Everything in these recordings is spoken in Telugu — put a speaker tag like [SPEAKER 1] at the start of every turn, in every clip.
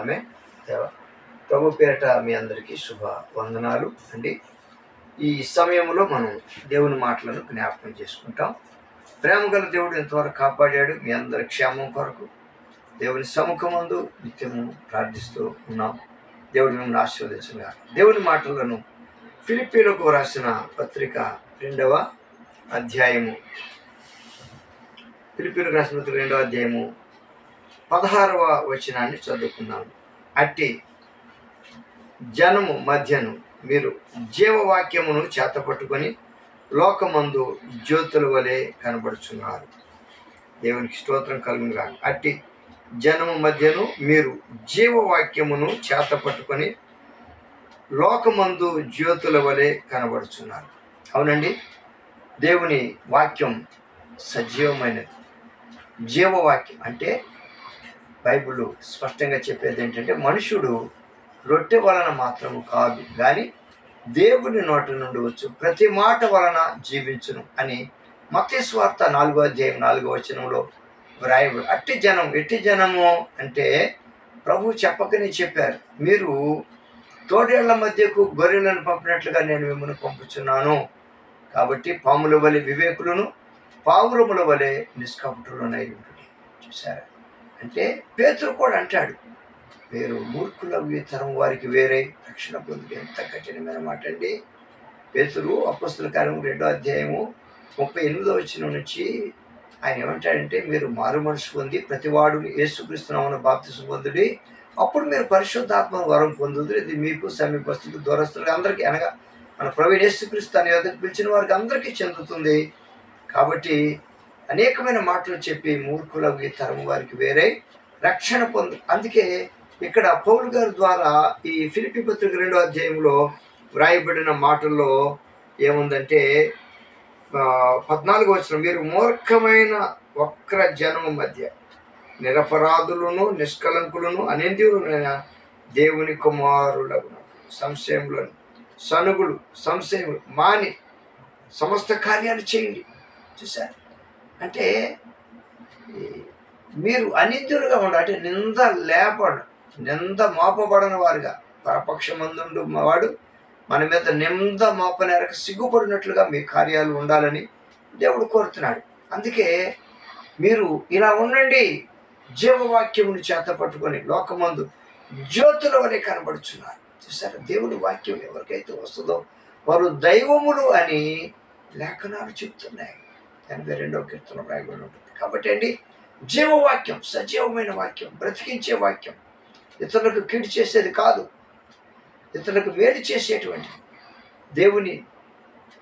[SPEAKER 1] ఆమె ప్రభు పేరట మీ అందరికీ శుభ వందనాలు అండి. ఈ సమయంలో మనం దేవుని మాటలను జ్ఞాపకం చేసుకుంటాం. ప్రేమ గల దేవుడు ఎంతవరకు కాపాడాడు. మీ అందరి క్షేమం కొరకు దేవుని సముఖమందు నిత్యము ప్రార్థిస్తూ ఉన్నాం. దేవుడు మిమ్మల్ని ఆశీర్వదించుగా. దేవుని మాటలను ఫిలిప్పీలకు రాసిన పత్రిక 2వ అధ్యాయము, ఫిలిప్పీలకు రాసిన పత్రిక 2వ అధ్యాయము 16వ వచనాన్ని చదువుకున్నాము. అట్టి జనము మధ్యను మీరు జీవవాక్యమును చేతపట్టుకొని లోకమందు జ్యోతుల వలె కనబడుచున్నారు. దేవునికి స్తోత్రం కలుగునుగా. అట్టి జనము మధ్యను మీరు జీవవాక్యమును చేతపట్టుకొని లోకమందు జ్యోతుల వలె కనబడుచున్నారు. అవునండి, దేవుని వాక్యం సజీవమైనది. జీవవాక్యం అంటే బైబిల్ స్పష్టంగా చెప్పేది ఏంటంటే, మనుషుడు రొట్టె వలన మాత్రము కాదు కానీ దేవుని నోటి నుండి వచ్చు ప్రతి మాట వలన జీవించును అని మత్తయి సువార్త 4వ అధ్యాయం 4వ వచనంలో వ్రాయబడి. ఎట్టి జనము అంటే ప్రభు చెప్పకనే చెప్పారు. మీరు తోడేళ్ల మధ్యకు గొర్రెలను పంపినట్లుగా నేను మిమ్మల్ని పంపుచున్నాను. కాబట్టి పాముల వలె వివేకులను, పావురముల వలె నిష్కపటులనై ఉంటుంది. చూసారా? అంటే పేతురు కూడా అంటాడు, మీరు మూర్ఖులకు ఈ తరం వారికి వేరే రక్షణ పొంది. ఎంత కఠినమైన మాట అండి. పేతురు అపొస్తలుల కార్యము 2వ అధ్యాయము 38వ వచనం నుంచి ఆయన ఏమంటాడంటే, మీరు మారు మనసు పొంది ప్రతివాడు యేసుక్రీస్తు నామమున బాప్తిసం పొందుడి, అప్పుడు మీరు పరిశుద్ధాత్మ వరం పొందుదురు. ఇది మీకు సమీపస్తులకు, దూరస్తులకు అందరికీ, అనగా మన ప్రభువైన యేసుక్రీస్తు తన యొద్దకు పిలిచిన వారికి అందరికీ చెందుతుంది. కాబట్టి అనేకమైన మాటలు చెప్పి మూర్ఖులకు ఈ తరం వారికి వేరే రక్షణ పొందు. అందుకే ఇక్కడ పౌలు గారి ద్వారా ఈ ఫిలిప్పీ పత్రిక 2వ అధ్యాయంలో వ్రాయబడిన మాటల్లో ఏముందంటే 14వ వచనం, మీరు మూర్ఖమైన వక్ర జనము మధ్య నిరపరాధులను, నిష్కలంకులను, అనింద్యులైన దేవుని కుమారులకు సంశయంలో సంశయములు మాని సమస్త కార్యాలు చేయండి. చూసారు? అంటే మీరు అనింద్యులుగా ఉండాలి. అంటే నింద మోపబడిన వారుగా, పరపక్షమందుండు వాడు మన మీద నింద మోపనేరక సిగ్గుపడినట్లుగా మీ కార్యాలు ఉండాలని దేవుడు కోరుతున్నాడు. అందుకే మీరు ఇలా ఉండండి, జీవవాక్యమును చేత పట్టుకొని లోకమందు జ్యోతుల వలె కనబడుచున్నారు. చూసారా? దేవుని వాక్యం ఎవరికైతే వస్తుందో వారు దైవములు అని లేఖనాలు చెప్తున్నాయి. 82వ కీర్తన రాయబడి ఉంటుంది. కాబట్టి అండి, జీవవాక్యం సజీవమైన వాక్యం, బ్రతికించే వాక్యం, ఇతరులకు కీడు చేసేది కాదు, ఇతరులకు మేలు చేసేటువంటి దేవుని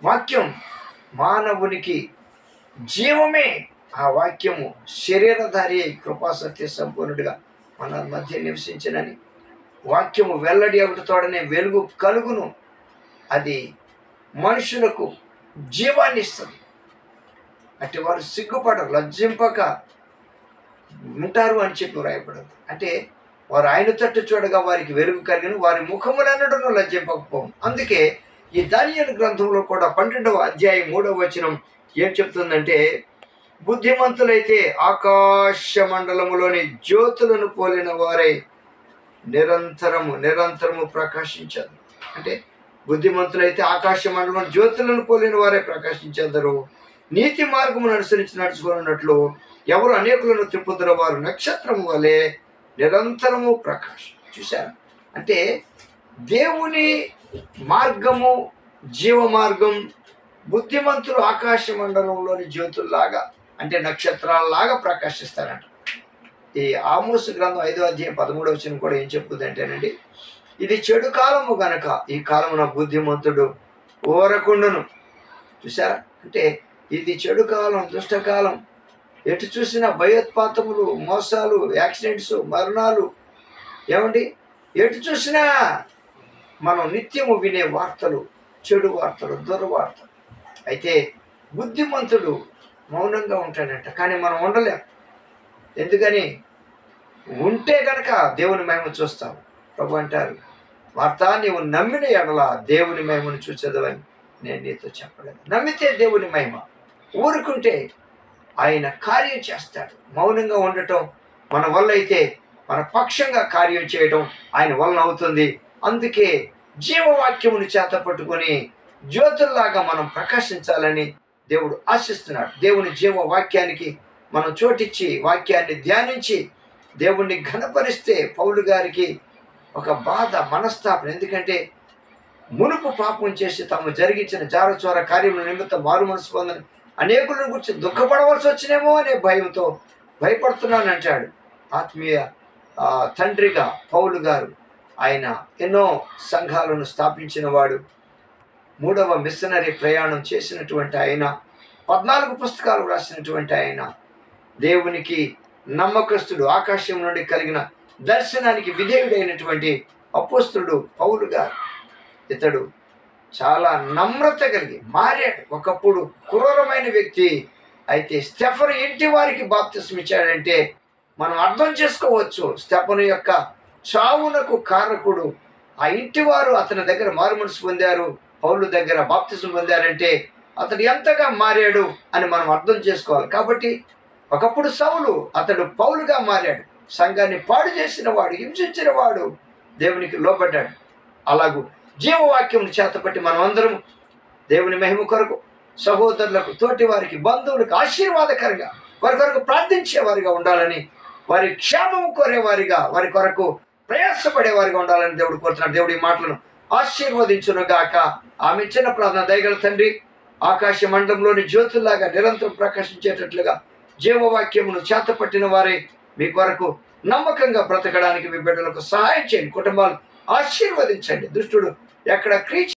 [SPEAKER 1] వాక్యం మానవునికి జీవమే. ఆ వాక్యము శరీరధారి అయి కృపాసత్య సంపూర్ణుడిగా మన మధ్య నివసించినని, వాక్యము వెల్లడి ఒకటితోడనే వెలుగు కలుగును, అది మనుషులకు జీవాన్ని ఇస్తుంది. అంటే వారు సిగ్గుపడరు, లజ్జింపక ఉంటారు అని చెప్పి వ్రాయబడదు. అంటే వారు ఆయన తట్టు చూడగా వారికి వెలుగు కలిగిన, వారి ముఖములన్నడను లజ్జింపకపోవు. అందుకే ఈ దానియేలు గ్రంథంలో కూడా 12వ అధ్యాయం 3వ వచనం ఏం చెప్తుందంటే, బుద్ధిమంతులైతే ఆకాశ మండలములోని జ్యోతులను పోలిన వారై నిరంతరము ప్రకాశించదు. అంటే బుద్ధిమంతులైతే ఆకాశ మండలం జ్యోతులను పోలిన వారే ప్రకాశించెదరు. నీతి మార్గమును అనుసరించి నడుచుకున్నట్లు ఎవరు అనేకులను తిప్పుదురో వారు నక్షత్రము వలె నిరంతరము ప్రకాశం. చూశారు? అంటే దేవుని మార్గము, జీవ మార్గం, బుద్ధిమంతులు ఆకాశ మండలంలోని జ్యోతుల్లాగా, అంటే నక్షత్రాలలాగా ప్రకాశిస్తారంట. ఈ ఆమోసు గ్రంథం 5వ అధ్యాయం 13వ వచనం కూడా ఏం చెప్పుద్ది అంటేనండి, ఇది చెడు కాలము గనక ఈ కాలమున బుద్ధిమంతుడు ఊరకుండును. చూసారా? అంటే ఇది చెడు కాలం, దుష్టకాలం. ఎటు చూసినా భయోత్పాతములు, మోసాలు, యాక్సిడెంట్స్, మరణాలు. ఏమండి? ఎటు చూసినా మనం నిత్యము వినే వార్తలు, చెడు వార్తలు, దుర్వార్తలు. అయితే బుద్ధిమంతుడు మౌనంగా ఉంటాడంట, కానీ మనం ఉండలేం. ఎందుకని? ఉంటే గనక దేవుని మహిమ చూస్తాం. ప్రభు అంటారు, వార్త నీవు నమ్మిన ఎడల దేవుని మహిమను చూసేదవని నేను నీతో చెప్పలేదు. నమ్మితే దేవుని మహిమ, ఊరుకుంటే ఆయన కార్యం చేస్తాడు. మౌనంగా ఉండటం మన వల్ల అయితే మన పక్షంగా కార్యం చేయడం ఆయన వలన అవుతుంది. అందుకే జీవవాక్యమును చేత పట్టుకొని జ్యోతుల్లాగా మనం ప్రకాశించాలని దేవుడు ఆశిస్తున్నాడు. దేవుని జీవవాక్యానికి మనం చోటిచ్చి వాక్యాన్ని ధ్యానించి దేవుణ్ణి ఘనపరిస్తే పౌలు గారికి ఒక బాధ, మనస్తాపం. ఎందుకంటే మునుపు పాపం చేసి తాము జరిగించిన జారచోర కార్యముల నిమిత్తం మారు మనసు పొందని అనేకులను గురించి దుఃఖపడవలసి వచ్చినేమో అనే భయంతో భయపడుతున్నానంటాడు. ఆత్మీయ తండ్రిగా పౌలు గారు ఆయన ఎన్నో సంఘాలను స్థాపించిన వాడు. 3వ మిషనరీ ప్రయాణం చేసినటువంటి ఆయన, 14 పుస్తకాలు రాసినటువంటి ఆయన, దేవునికి నమ్మకస్తుడు, ఆకాశం నుండి కలిగిన దర్శనానికి విధేయుడైనటువంటి అపోస్తలుడు పౌలు గారు. ఇతడు చాలా నమ్రత కలిగి మారాడు. ఒకప్పుడు క్రూరమైన వ్యక్తి అయితే స్టెఫను ఇంటి వారికి బాప్తిస్మం ఇచ్చాడంటే మనం అర్థం చేసుకోవచ్చు. స్టెఫను యొక్క చావునకు కారకుడు ఆ ఇంటి వారు అతని దగ్గర మారు మనసు పొందారు, పౌలు దగ్గర బాప్తిస్మం పొందారంటే అతడు ఎంతగా మారాడు అని మనం అర్థం చేసుకోవాలి. కాబట్టి ఒకప్పుడు సౌలు, అతడు పౌలుగా మారాడు. సంఘాన్ని పాడు చేసిన వాడు, హింసించిన వాడు దేవునికి లోబడ్డాడు. అలాగూ జీవవాక్యం చేతపట్టి మనం అందరం దేవుని మహిమ కొరకు సహోదరులకు, తోటి వారికి, బంధువులకు ఆశీర్వాదకరంగా వారి కొరకు ప్రార్థించేవారిగా ఉండాలని, వారి క్షేమం కోరేవారిగా, వారి కొరకు ప్రయాసపడేవారిగా ఉండాలని దేవుడు కోరుతున్నాడు. దేవుడి మాటలను ఆశీర్వదించును గాక. ఆమె చిన్న ప్రార్థన. దయగల తండ్రి, ఆకాశ మండలంలోని జ్యోతుల్లాగా నిరంతరం ప్రకాశించేటట్లుగా జీవవాక్యమును చేతపట్టిన వారే మీ కొరకు నమ్మకంగా బ్రతకడానికి మీ బిడ్డలకు సహాయం చేయండి. కుటుంబాలు ఆశీర్వదించండి. దుష్టుడు ఎక్కడ క్రీచ